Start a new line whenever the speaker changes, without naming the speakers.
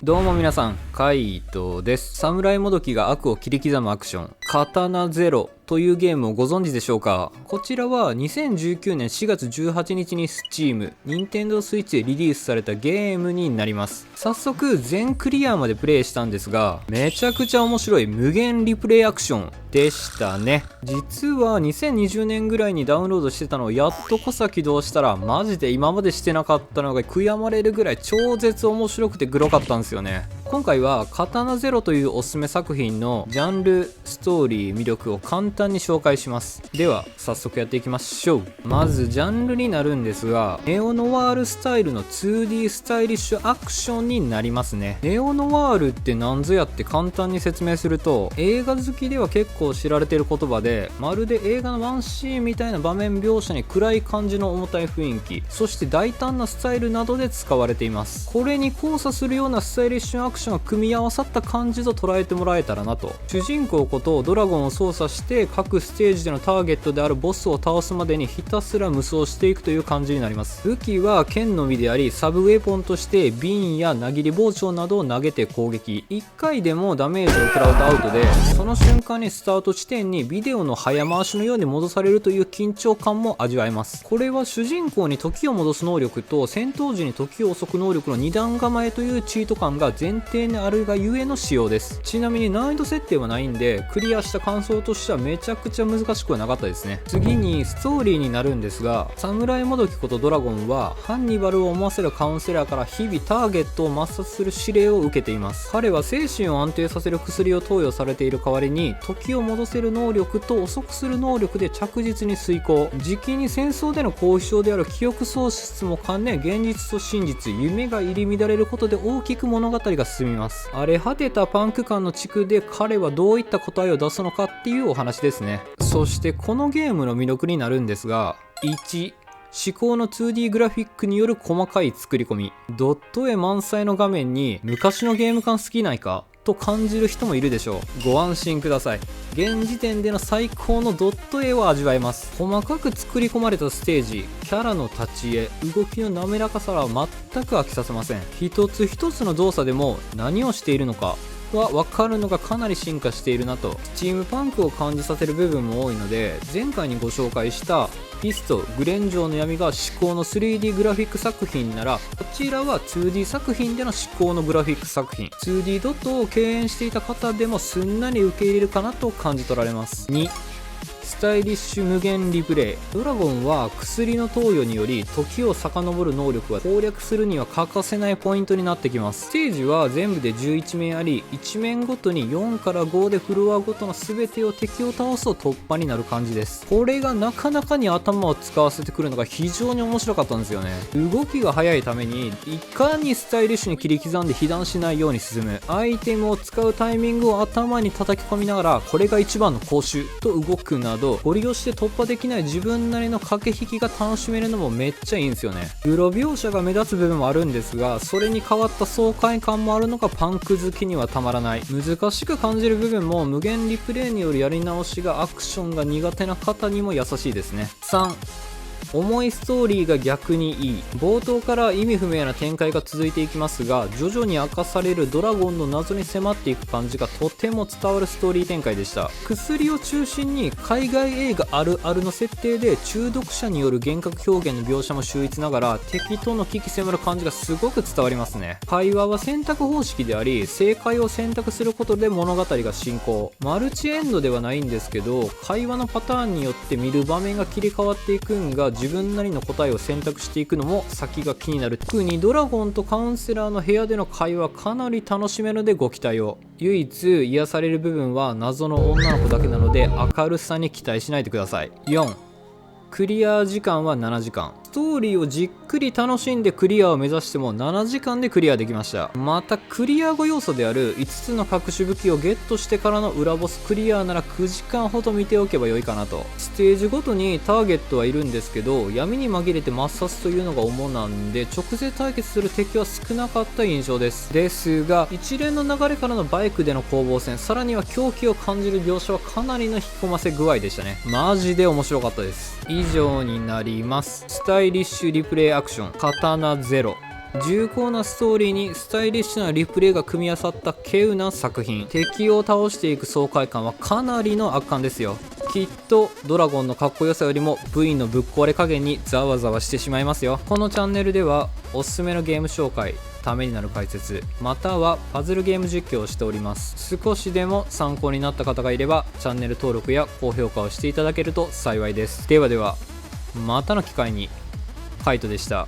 どうも皆さん、カイトです。侍もどきが悪を切り刻むアクション、刀ゼロというゲームをご存知でしょうか。こちらは2019年4月18日に Steam、Nintendo Switch でリリースされたゲームになります。早速全クリアまでプレイしたんですが、めちゃくちゃ面白い無限リプレイアクションでしたね。実は2020年ぐらいにダウンロードしてたのをやっとこさ起動したら、マジで今までしてなかったのが悔やまれるぐらい超絶面白くてグロかったんですよね。今回は刀ゼロというおすすめ作品のジャンル、ストーリー、魅力を簡単に紹介します。では早速やっていきましょう。まずジャンルになるんですが、ネオノワールスタイルの 2D スタイリッシュアクションになりますね。ネオノワールって何ぞやって簡単に説明すると、映画好きでは結構知られている言葉で、まるで映画のワンシーンみたいな場面描写に暗い感じの重たい雰囲気、そして大胆なスタイルなどで使われています。これに交差するようなスタイリッシュアクションが組み合わさった感じと捉えてもらえたらなと。主人公ことドラゴンを操作して各ステージでのターゲットであるボスを倒すまでにひたすら無双していくという感じになります。武器は剣のみであり、サブウェポンとして瓶やなぎり包丁などを投げて攻撃。1回でもダメージを食らうとアウトで、その瞬間にスタート地点にビデオの早回しのように戻されるという緊張感も味わえます。これは主人公に時を戻す能力と戦闘時に時を遅く能力の2段構えというチート感が前提にあるがゆえの仕様です。ちなみに難易度設定はないんで、クリアした感想としてはめちゃくちゃ難しくはなかったですね。次にストーリーになるんですが、侍もどきことドラゴンはハンニバルを思わせるカウンセラーから日々ターゲットを抹殺する指令を受けています。彼は精神を安定させる薬を投与されている代わりに、時を戻せる能力と遅くする能力で着実に遂行。時期に戦争での後遺症である記憶喪失も兼ね、現実と真実、夢が入り乱れることで大きく物語が進みます。荒れ果てたパンク感の地区で彼はどういった答えを出すのかっていうお話ですね。そしてこのゲームの魅力になるんですが、1、至高の 2D グラフィックによる細かい作り込み。ドット絵満載の画面に昔のゲーム感好きないかと感じる人もいるでしょう。ご安心ください。現時点での最高のドット絵を味わえます。細かく作り込まれたステージ、キャラの立ち絵、動きの滑らかさは全く飽きさせません。一つ一つの動作でも何をしているのかは分かるのがかなり進化しているなと。スチームパンクを感じさせる部分も多いので、前回にご紹介したピスト、グレン城の闇が至高の 3D グラフィック作品なら、こちらは 2D 作品での至高のグラフィック作品。2D ドットを敬遠していた方でもすんなり受け入れるかなと感じ取られます。2、スタイリッシュ無限リプレイ。ドラゴンは薬の投与により時を遡る能力が攻略するには欠かせないポイントになってきます。ステージは全部で11面あり、1面ごとに4から5でフロアごとの全てを敵を倒すと突破になる感じです。これがなかなかに頭を使わせてくるのが非常に面白かったんですよね。動きが速いためにいかにスタイリッシュに切り刻んで被弾しないように進む。アイテムを使うタイミングを頭に叩き込みながら、これが一番の攻守と動くなど、ゴリ押して突破できない自分なりの駆け引きが楽しめるのもめっちゃいいんですよね。グロ描写が目立つ部分もあるんですが、それに変わった爽快感もあるのがパンク好きにはたまらない。難しく感じる部分も無限リプレイによるやり直しがアクションが苦手な方にも優しいですね。3、重いストーリーが逆にいい。冒頭から意味不明な展開が続いていきますが、徐々に明かされるドラゴンの謎に迫っていく感じがとても伝わるストーリー展開でした。薬を中心に海外映画あるあるの設定で、中毒者による幻覚表現の描写も秀逸ながら、敵との危機迫る感じがすごく伝わりますね。会話は選択方式であり、正解を選択することで物語が進行。マルチエンドではないんですけど、会話のパターンによって見る場面が切り替わっていくんが、自分なりの答えを選択していくのも先が気になる。特にドラゴンとカウンセラーの部屋での会話かなり楽しめるのでご期待を。唯一癒される部分は謎の女の子だけなので、明るさに期待しないでください。4、クリア時間は7時間。ストーリーをじっくり楽しんでクリアを目指しても7時間でクリアできました。またクリア後要素である5つの隠し武器をゲットしてからの裏ボスクリアなら9時間ほど見ておけば良いかなと。ステージごとにターゲットはいるんですけど、闇に紛れて抹殺というのが主なんで、直接対決する敵は少なかった印象ですが、一連の流れからのバイクでの攻防戦、さらには狂気を感じる描写はかなりの引き込ませ具合でしたね。マジで面白かったです。以上になります。スタイリッシュリプレイアクション刀ゼロ。重厚なストーリーにスタイリッシュなリプレイが組み合わさった稀有な作品。敵を倒していく爽快感はかなりの圧巻ですよ。きっとドラゴンのかっこよさよりも V のぶっ壊れ加減にざわざわしてしまいますよ。このチャンネルではおすすめのゲーム紹介、ためになる解説、またはパズルゲーム実況をしております。少しでも参考になった方がいればチャンネル登録や高評価をしていただけると幸いです。ではでは、またの機会に。カイトでした。